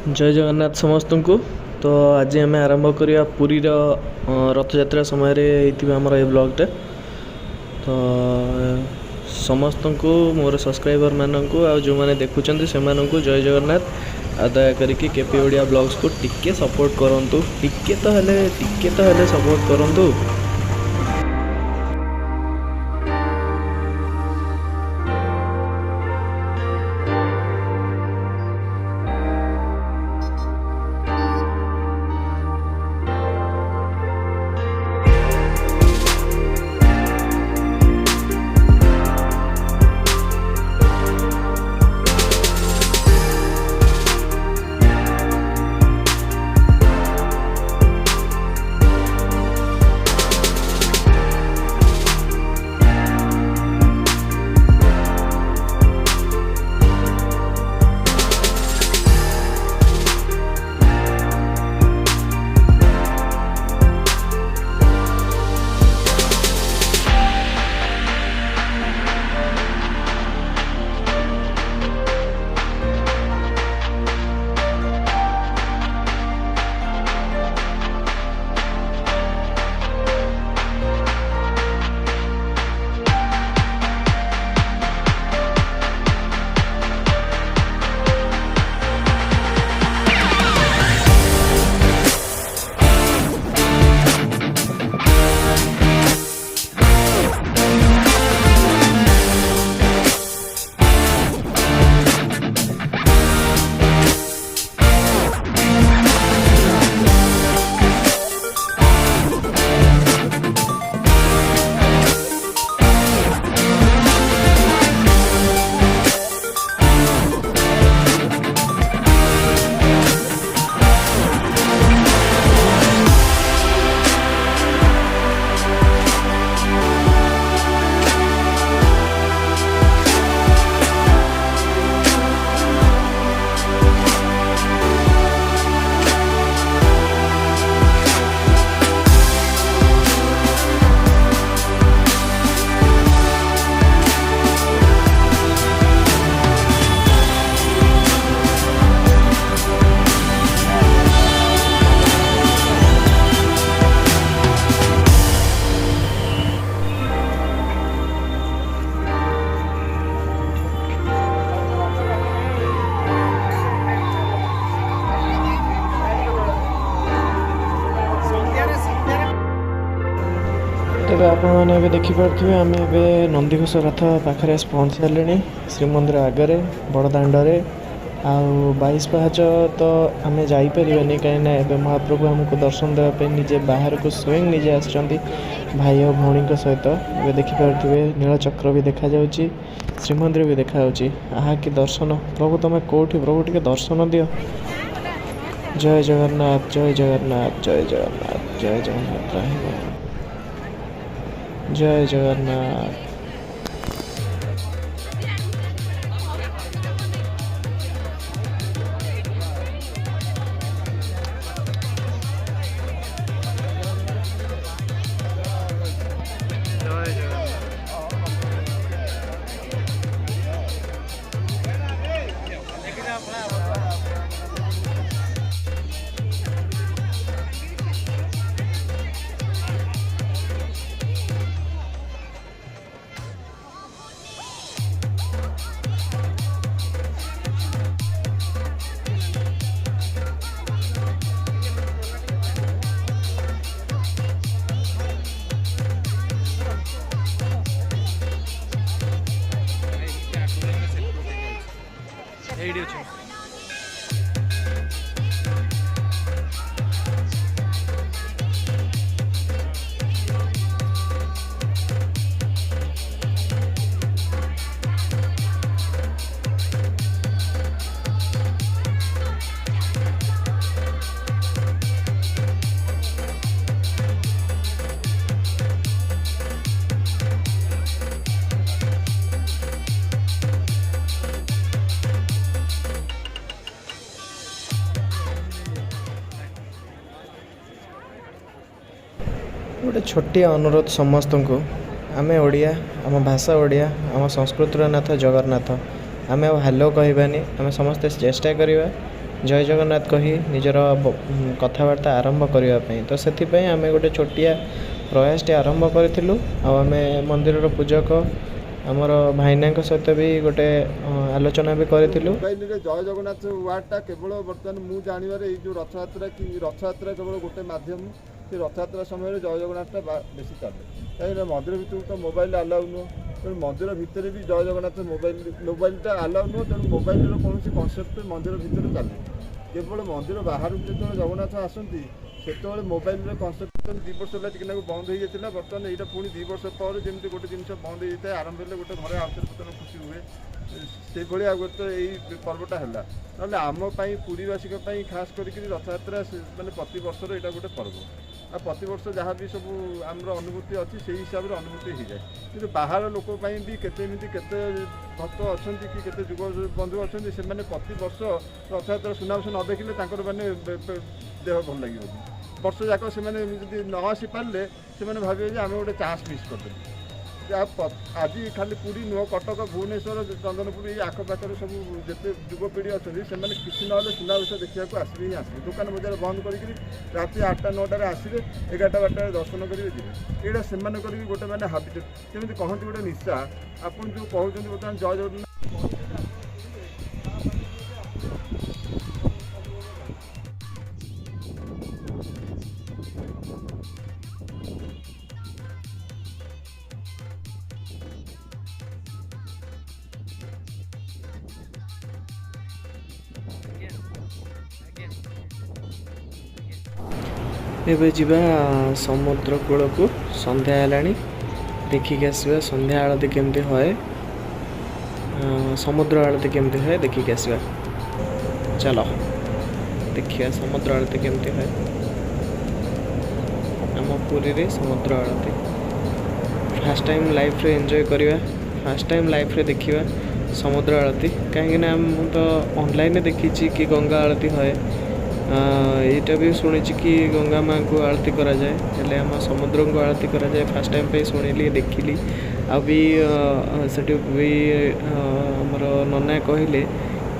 जय जगन्नाथ समस्त को। तो आज आम आरंभ करवा पुरी रथयात्रा समय आमर ये ब्लॉगटे। तो समस्त को मोर सब्सक्राइबर मानक आ जो मैंने देखुं से जय जगन्नाथ। आ दया करके केपी ओडिया ब्लॉग्स को टिके सपोर्ट करूँ, टिके तो हेले सपोर्ट करूँ। तेज आपने देखिपे आम ए नंदीघोष रथ पाखे पहुँच सारे श्रीमंदिर आगे बड़दाण्डे आ22 पाहाच। तो आम जापर कहीं महाप्रभु आमको दर्शन देवाई निजे बाहर को स्वयं निजे आस भाई और भौणी सहित। ए देखिपे नीलचक्र भी देखा जाउची, श्रीमंदिर भी देखा जाउची। आहा कि दर्शन प्रभु, तुम कौटी प्रभु टिके दर्शन दियो। जय जगन्नाथ जय जगन्नाथ जय जगन्नाथ जय जगन्नाथ जय जगन्नाथ। गोटे छोटिया अनुरोध समस्त को, आम ओडिया, आम भाषा ओडिया, आम संस्कृतिर नाथ जगन्नाथ। आम हेलो कहबानी, आम समस्ते चेष्टा करवा जय जगन्नाथ कही निजर कथबार्ता आरंभ करने तो से आम गोटे छोटिया प्रयासटे आरंभ करूँ आम मंदिर पूजक आमर भाईना सहित भी गोटे आलोचना भी करूँ। मोबाइल रे जय जगन्नाथ वार्डटा केवल बर्तमान मु जानवर जो रथयात्रा कि रथयात्रा केवल गोटे माध्यम से रथयात्रा समय जय जगन्नाथटा बेसी चले कहीं मंदिर भितर तो मोबाइल अलाउ नुह तेणु मंदिर भितर भी जय जगन्नाथ मोबाइलटा अलाउ नुह तेणु मोबाइल कौन कनसेप्ट मंदिर भितर चले केवल मंदिर बाहर जो जगन्नाथ आसती से मोबाइल कनसेप्ट 2 वर्ष है टिके बंद हो जाता बर्तमान यहाँ पुणी 2 वर्ष पर जमी गोटे जिन बंद हो जाए आरंभ हेल्ले गोटे घर आउे बर्तन खुशी हुए से भाई आ गोटे यही पर्वटा है ना आमपाई पुरीवासी खास करके रथयात्रा मानते प्रत वर्ष यहाँ गोटे पर्व आ प्रत वर्ष जहाँ भी सब आम अनुभूति अच्छी से हिसाब से अनुभूति हो जाए कि बाहर लोक भी केते भक्त अच्छा कि केते जुग बंधु अच्छा से प्रत वर्ष रथयात्रा सुनावेश न देखिले मैंने देह भल लगे वर्ष जाक से न आसी पारे से भावे आम गोटे चान्स मिस करदे आज खाली पुरी नुह कटक भुवनेश्वर चंदनपुर ये आखपाखे सब जिते युवपीढ़ी अच्छा से किसी ना सुनावेश देखा आसवे ही आसवे दुकान बजार बंद कर रात 8टा 9टार आसवे 11टा 12टार दर्शन करेंगे जी यहाँ से गोटे मैंने हाबिटेट जमी कहते गोटे निशा आपन जो कहते बर्तमान जय जगन्नाथ एबे जीवा समुद्र कूल को संध्या है देखिक आसवा संध्या आलती केमती होए समुद्र आलती केमती होए देखिक आसवा चलो देखिए समुद्र आलती केमती होए आम पुरी रे समुद्र आलती फास्ट टाइम लाइफ रे एंजॉय करवा फास्ट टाइम लाइफ रे देखिवा समुद्र आलती कहीं तो ऑनलाइन देखी कि गंगा आलती होए यहाँ भी शुणी कि गंगा माँ को आरती करा जाए हेले आम समुद्र को आरती करा जाए फास्ट टाइम पे शुणिली देखिली आ भी सेठी भी आमर नना कहले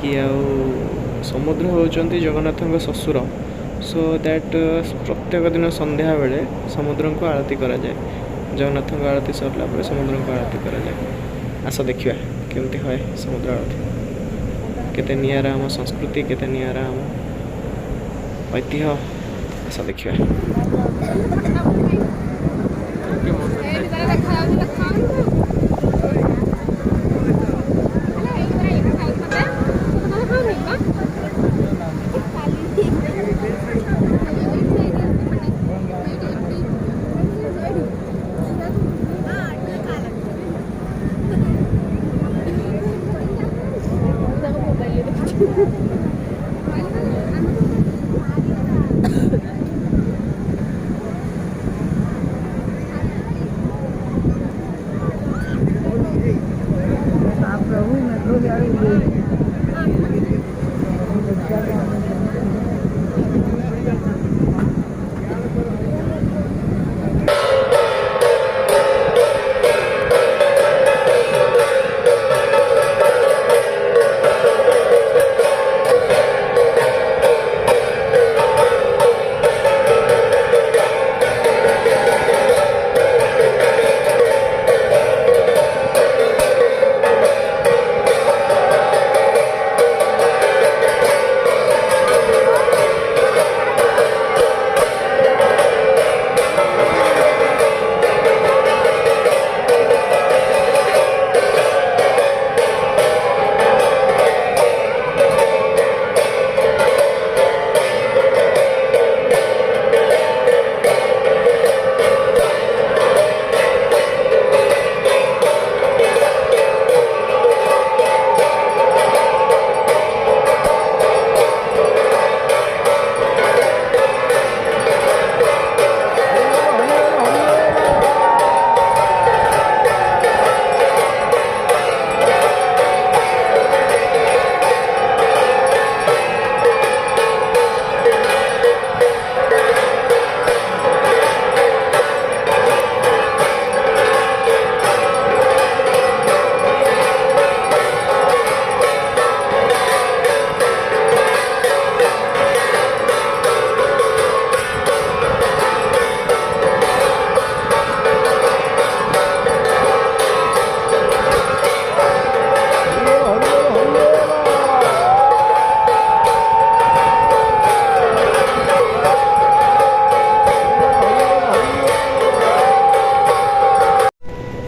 कि समुद्र होउचंती जगन्नाथ ससुर सो दैट प्रत्येक दिन संध्या बेले समुद्र को आरती करा जाए जगन्नाथ आरती सरला पर समुद्र को आरती करा जाए आस देखिए केमती है समुद्र आरती केते नियारा आम संस्कृति केते नियारा आम ऐतिह्य आस देखिए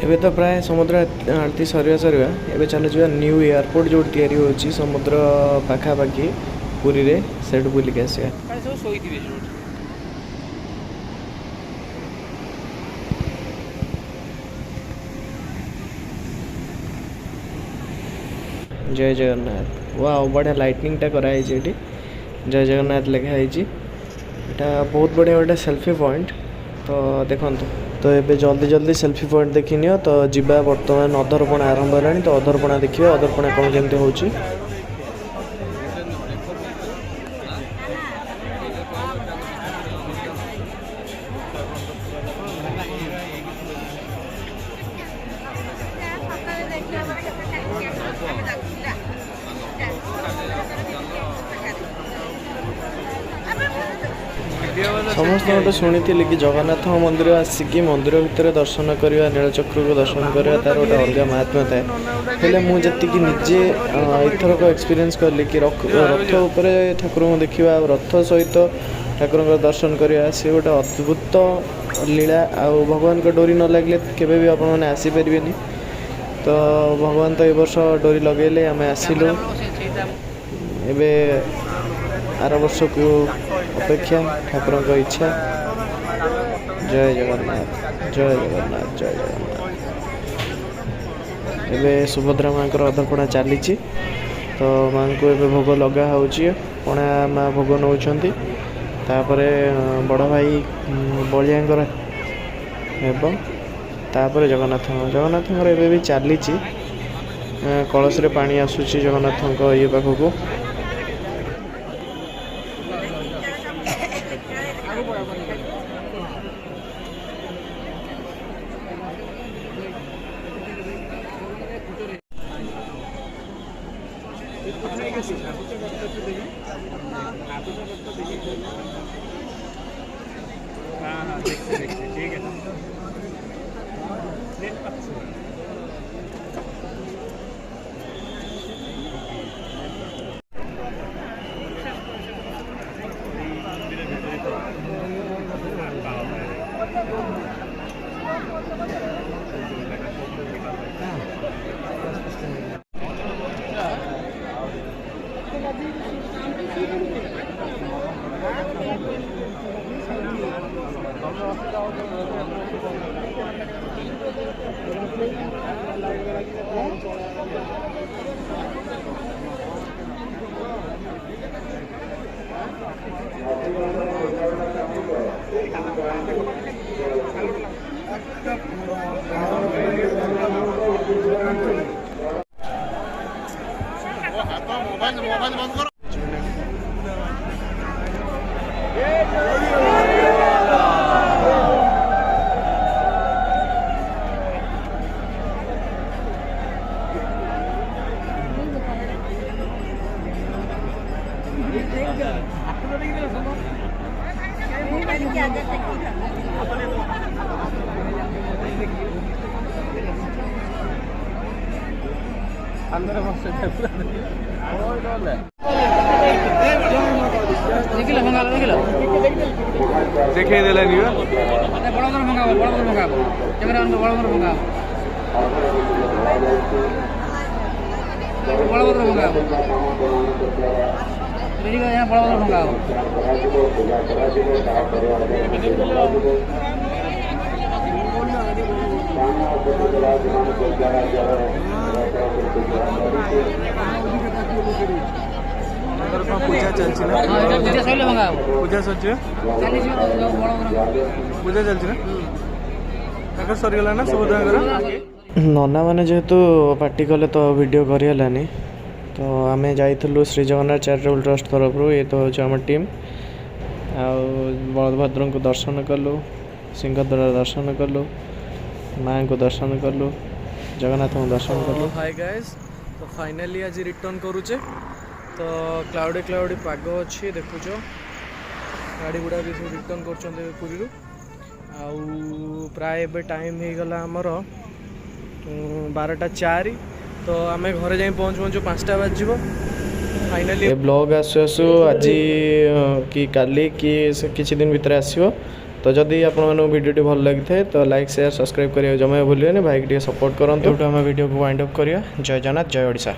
एबे तो प्राय समुद्र आरती सरिया सरिया एबे चलो जो न्यू एयरपोर्ट जो तैयारी होची समुद्र पाखापाखि पुरी रे सेठ बुलिक आसिया। जय जगन्नाथ। वाह बढ़िया लाइटनिंग टा कराई जय जगन्नाथ लिखा एटा बहुत बढ़िया गोटे सेल्फी पॉइंट। तो देखो तो ये जल्दी जल्दी सेल्फी पॉइंट देखी नियो। तो जीवा बर्तमान अधरपणा आरंभ होलानी। तो अधरपणा देखिए अधरपणा कौन केमती होची। समस्त शुणी कि जगन्नाथ मंदिर आसिकी मंदिर भितर दर्शन करवा नीलचक्र को दर्शन करवा तार गोटे अलग महात्म्य थाए। हेले मुझे निजे इथरक एक्सपीरियंस कली कि रथ उपर ठाकुर को देखा रथ सहित ठाकुर दर्शन करवा सी गोटे अद्भुत लीला। आ भगवान को डोरी न लगे केवे भी आपण मैंने आसीपारे। तो भगवान तो ये वर्ष डोरी लगेले आम आसिलु। एबे आर वर्ष को अपेक्षा ठाकुर को इच्छा। जय जगन्नाथ जय जगन्नाथ जय जगन्नाथ। एबे सुभद्रा माँ को अधरपणा चली। तो माँ को एबे भोग लगा होची पणा माँ भोग नौछंती। तापरे बड़ भाई बलियांकर एवं तापरे जगन्नाथ जगन्नाथ एबे भी चली कलश रे पानी आसुची जगन्नाथ ये पाखक। देखे देलानी बा बड़ा मंगाबो कैमरा ऑन बड़ा मंगाबो मेरी का यहाँ बड़ा मंगाबो पूजा चलछि ना पूजा सहिले मंगाबो पूजा सच्चे पूजा चलछि ना अगर सरी गला ना सुबोधा नना मैंने जेहेतु पार्टी कले तो वीडियो करें। तो आम जाइलु श्री जगन्नाथ चैरिटेबल ट्रस्ट तरफ ये तो हूँ आम टीम बलभद्र को दर्शन कलु सिंहद्वार दर्शन कलु माँ को दर्शन कलु जगन्नाथ को दर्शन कलु। हाय गाइस तो फाइनली आज रिटर्न करुचे। तो क्लाउडी पाग अच्छी देखुच गाड़ी गुड़ा भी सब रिटर्न कर पुरी प्राय एबे टाइम हो गला आमर 12:04। तो आम घरे जाए पहुँचु 5टा बाजिब फाइनली। ब्लॉग आसु आसु आज कि काली कि किछि दिन भितर आसिबो। तो जदि आपको वीडियो भल लगी थे तो लाइक शेयर सब्सक्राइब करिए जमा भूलिए भाई के सपोर्ट करूँ। आम वीडियो को वाइंड अप करिया। जय जगन्नाथ जय ओडिशा।